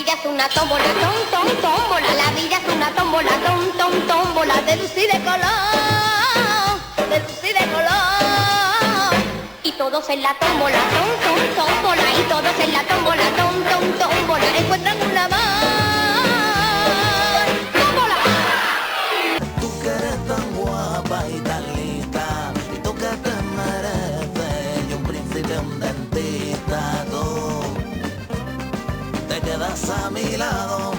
vida es una tómbola, tómbola. La vida es una tómbola, tómbola. De luz y de color, de luz y de color. Y todos en la tómbola, tómbola. Y todos en la tómbola, tómbola. Encuentran una más. ¡Tómbola! Tú que eres tan guapa y tan lista, y tú que te mereces, y un príncipe, un dentista, tú te quedas a mi lado,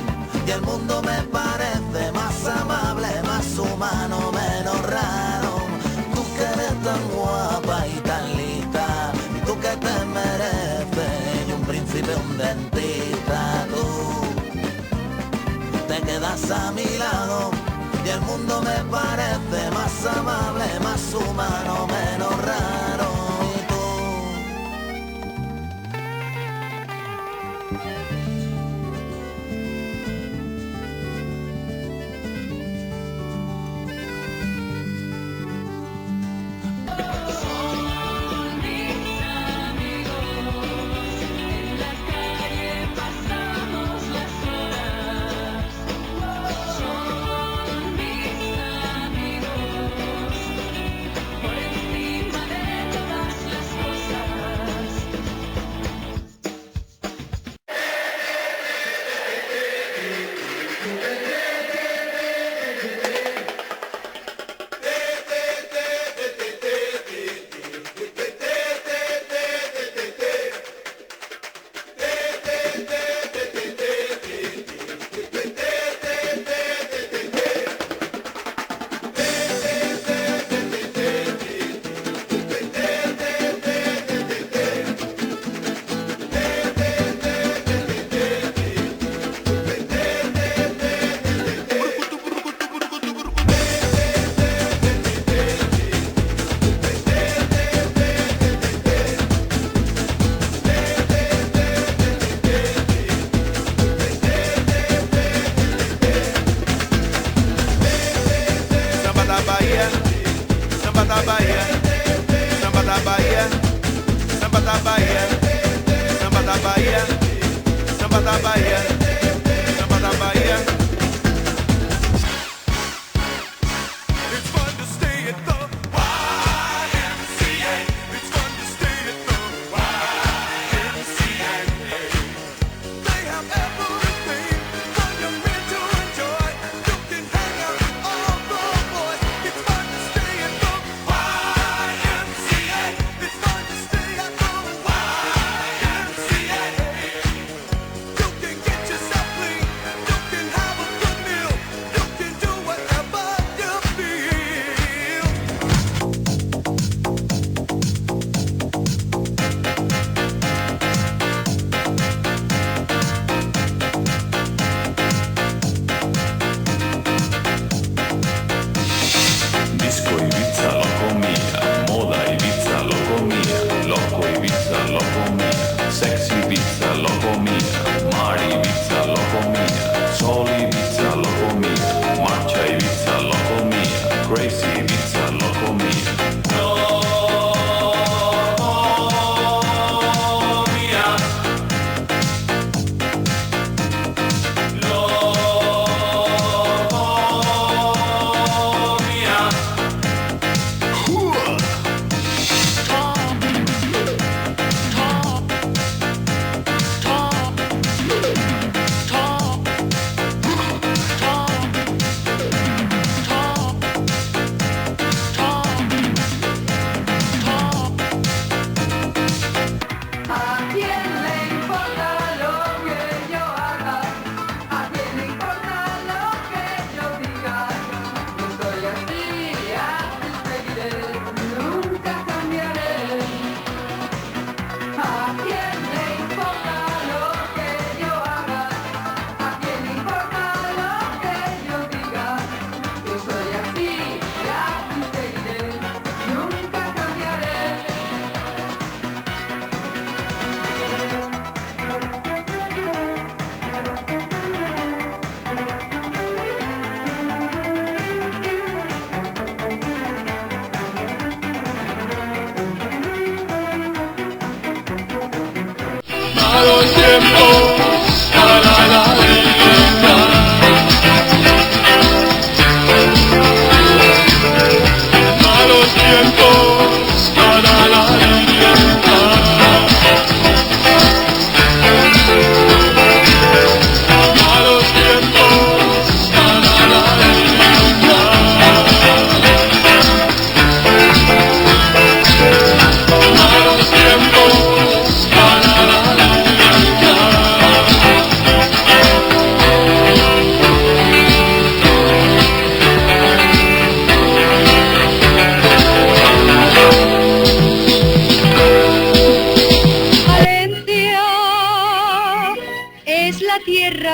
y el mundo me parece más amable, más humano, menos raro. Tú que eres tan guapa y tan lista, y tú que te mereces, y un príncipe, un dentista, tú te quedas a mi lado, y el mundo me parece más amable, más humano, menos raro. Y tú You can get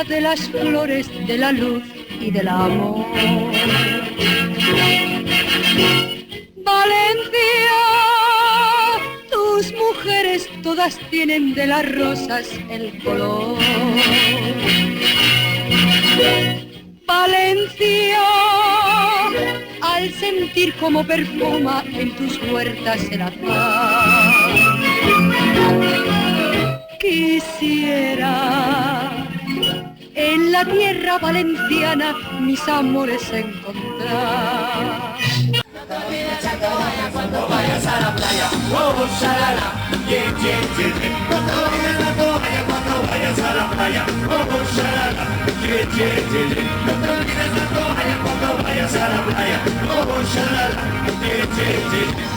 tierra de las flores, de la luz y del amor. Valencia, tus mujeres todas tienen de las rosas el color. Valencia, al sentir como perfuma en tus huertas el azar, quisiera en la tierra valenciana mis amores encontrar. No te olvides echar toalla cuando vayas a la playa. Oh, shalala, yeah, yeah, yeah. No te olvides la toalla cuando vayas a la playa. Oh, shalala, yeah, yeah, yeah. No te olvides la toalla cuando vayas a la playa. Oh, shalala, yeah, yeah, yeah.